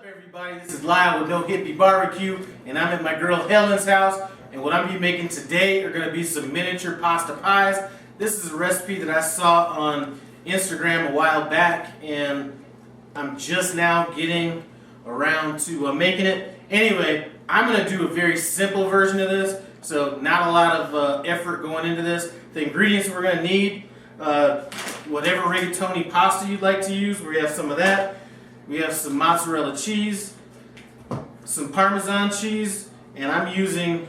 Everybody, this is Lyle with No Hippie Barbecue, and I'm at my girl Helen's house, and what I'm going to be making today are going to be some miniature pasta pies. This is a recipe that I saw on Instagram a while back, and I'm just now getting around to making it. Anyway, I'm going to do a very simple version of this, so not a lot of effort going into this. The ingredients we're going to need, whatever rigatoni pasta you'd like to use, we have some of that. We have some mozzarella cheese, some Parmesan cheese, and I'm using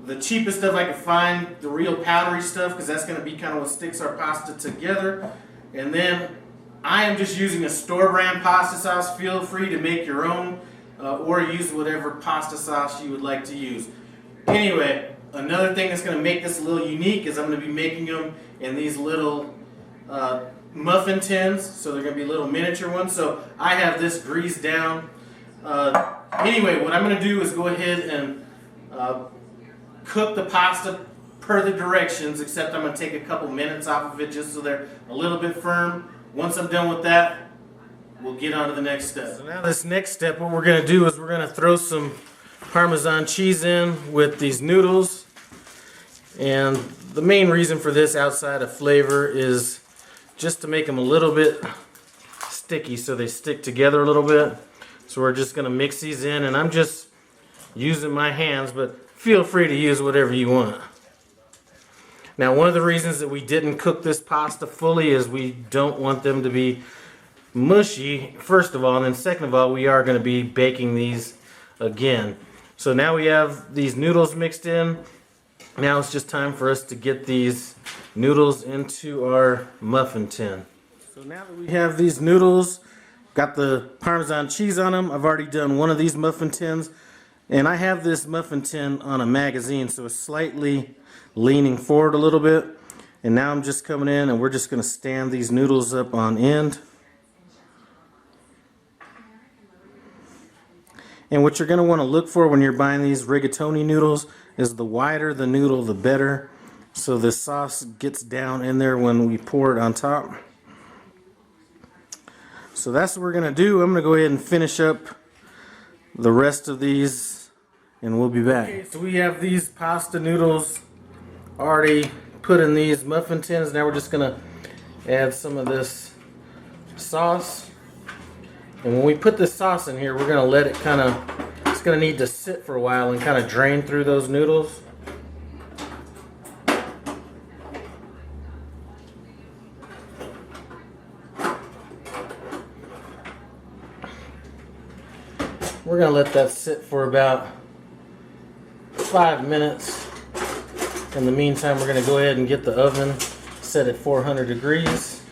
the cheapest stuff I can find, the real powdery stuff, because that's going to be kind of what sticks our pasta together. And then I am just using a store brand pasta sauce. Feel free to make your own or use whatever pasta sauce you would like to use. Anyway, another thing that's going to make this a little unique is I'm going to be making them in these little muffin tins, so they're going to be little miniature ones. So I have this greased down. Anyway, what I'm going to do is go ahead and cook the pasta per the directions, except I'm going to take a couple minutes off of it just so they're a little bit firm. Once I'm done with that, we'll get on to the next step. So now this next step, what we're going to do is we're going to throw some Parmesan cheese in with these noodles. And the main reason for this outside of flavor is just to make them a little bit sticky so they stick together a little bit. So we're just going to mix these in, and I'm just using my hands, but feel free to use whatever you want. Now, one of the reasons that we didn't cook this pasta fully is we don't want them to be mushy, first of all, and then second of all, we are going to be baking these again. So now we have these noodles mixed in. Now it's just time for us to get these noodles into our muffin tin. So now that we have these noodles, got the Parmesan cheese on them, I've already done one of these muffin tins, and I have this muffin tin on a magazine, so it's slightly leaning forward a little bit. And now I'm just coming in and we're just going to stand these noodles up on end. And what you're going to want to look for when you're buying these rigatoni noodles is the wider the noodle, the better, so the sauce gets down in there when we pour it on top. So that's what we're going to do. I'm going to go ahead and finish up the rest of these, and we'll be back. Okay, so we have these pasta noodles already put in these muffin tins. Now we're just going to add some of this sauce. And when we put this sauce in here, we're going to let it kind of, it's going to need to sit for a while and kind of drain through those noodles. We're going to let that sit for about 5 minutes. In the meantime, we're going to go ahead and get the oven set at 400 degrees.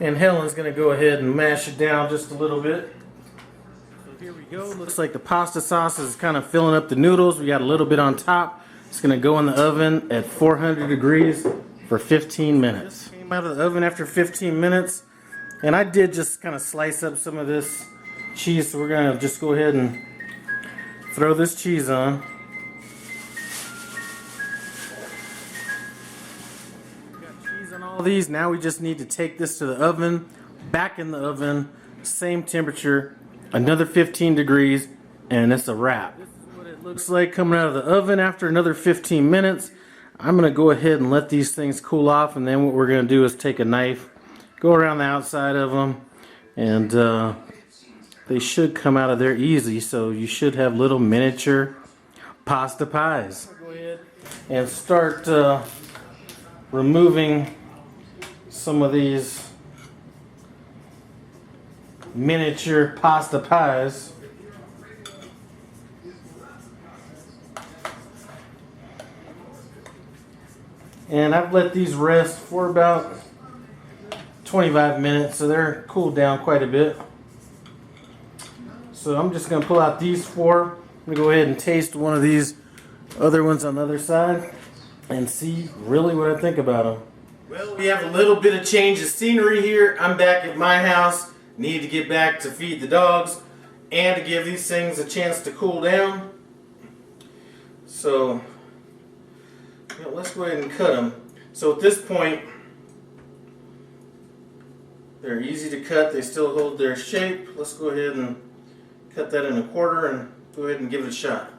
And Helen's going to go ahead and mash it down just a little bit. So here we go. Looks like the pasta sauce is kind of filling up the noodles. We got a little bit on top. It's going to go in the oven at 400 degrees for 15 minutes. Came out of the oven after 15 minutes. And I did just kind of slice up some of this cheese. So we're going to just go ahead and throw this cheese on. All these, now we just need to take this to the oven, back in the oven, same temperature, another 15 degrees, and it's a wrap. This is what it looks like coming out of the oven after another 15 minutes. I'm going to go ahead and let these things cool off, and then what we're going to do is take a knife, go around the outside of them, and they should come out of there easy, so you should have little miniature pasta pies. Go ahead and start removing some of these miniature pasta pies. And I've let these rest for about 25 minutes, so they're cooled down quite a bit. So I'm just going to pull out these four. I'm going to go ahead and taste one of these other ones on the other side and see really what I think about them. Well, we have a little bit of change of scenery here. I'm back at my house. Need to get back to feed the dogs and to give these things a chance to cool down. So I'm Now let's go ahead and cut them. So at this point, they're easy to cut. They still hold their shape. Let's go ahead and cut that in a quarter and go ahead and give it a shot.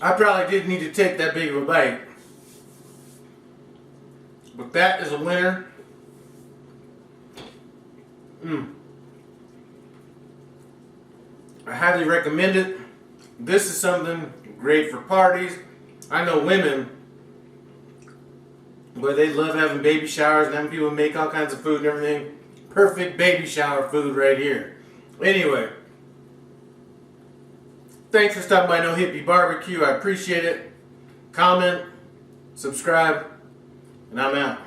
I probably didn't need to take that big of a bite. But that is a winner. I highly recommend it. This is something great for parties. I know women, but they love having baby showers and having people make all kinds of food and everything. Perfect baby shower food right here. Anyway, thanks for stopping by No Hippie Barbecue. I appreciate it. Comment, subscribe, and I'm out.